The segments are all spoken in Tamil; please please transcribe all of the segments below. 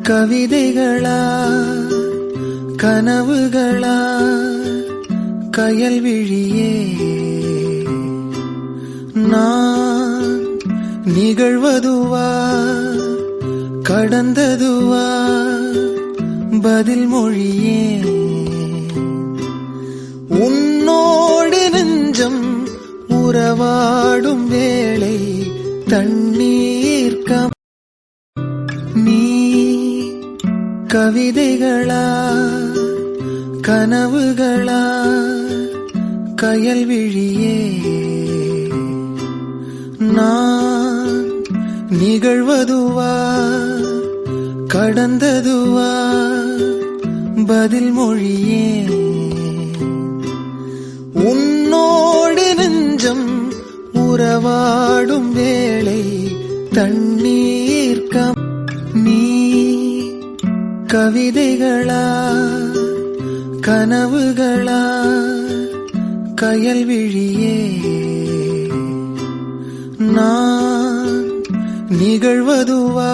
கவிதைகளா கனவுகளா கயல்விழியே நான் நிகழ்வதுவா கடந்ததுவா பதில் மொழியே உன்னோடு நெஞ்சம் உறவாடும் வேளை தண்ணீர் நீ கவிதைகளா கனவுகளா கயல்விழியே நான் நிகழ்வதுவா கடந்ததுவா பதில் மொழியே உன்னோடு நெஞ்சம் உறவாடும் வேளை தண்ணீர் நீ கவிதைகளா கனவுகளா கயல்விழியே நான் நிகழ்வதுவா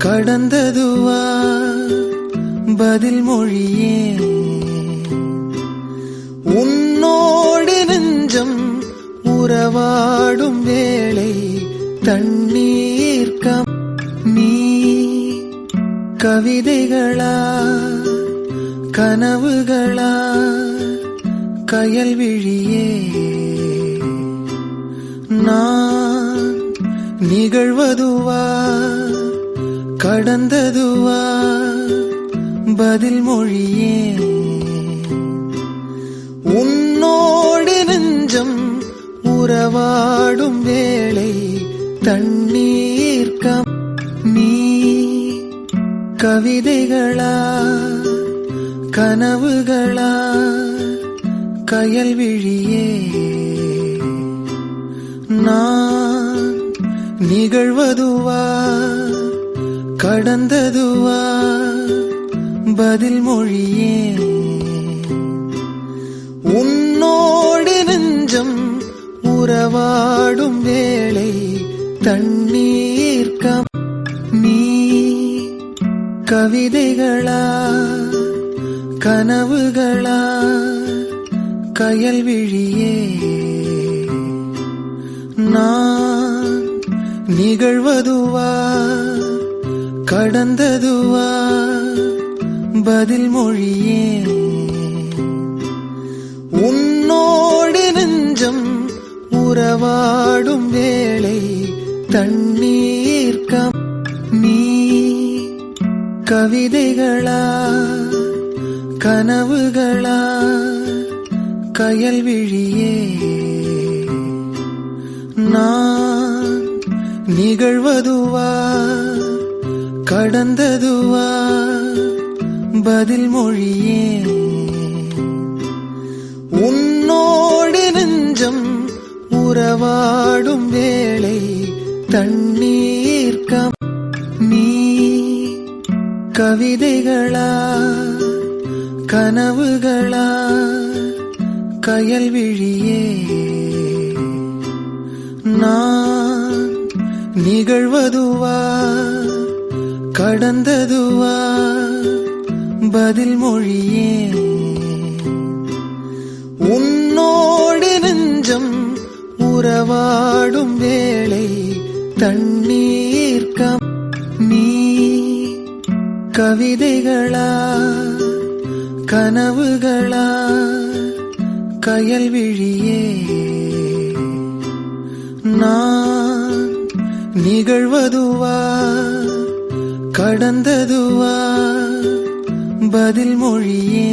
கடந்ததுவா பதில் மொழியே உன்னோடு நெஞ்சம் உறவாடும் வேளை தண்ணீர் நீ கவிதைகளா கனவுகளா கயல்விழியே நான் நிகழ்வதுவா கடந்ததுவா பதில் மொழியே உன்னோடு நெஞ்சம் உறவாடும் வேளை தண்ணீர் நீ கவிதைகளா கனவுகளா கயல்விழியே நான் நிகழ்வதுவா கடந்ததுவா பதில் மொழியே உன்னோடு நெஞ்சம் உறவாடும் வேளை தண்ணீர் நீ கவிதைகளா கனவுகளா கயல்விழியே நான் நிகழ்வதுவா கடந்ததுவா பதில் மொழியே உன்னோடு நெஞ்சம் உறவாடும் வேளை தண்ணீர் நீ கவிதைகளா கனவுகளா கயல்விழியே நான் நிகழ்வதுவா கடந்ததுவா பதில் மொழியே உன்னோடு நெஞ்சம் உறவாடும் வேளை தண்ணீர் நீ கவிதைகளா கனவுகளா கயல்விழியே நான் நிகழ்வதுவா கடந்ததுவா பதில் மொழியே உன்னோடு நெஞ்சம் உறவாடும் வேளை தண்ணீர் நீ கவிதைகளா கனவுகளா கயல்விழியே நான் நிகழ்வதுவா கடந்ததுவா பதில் மொழியே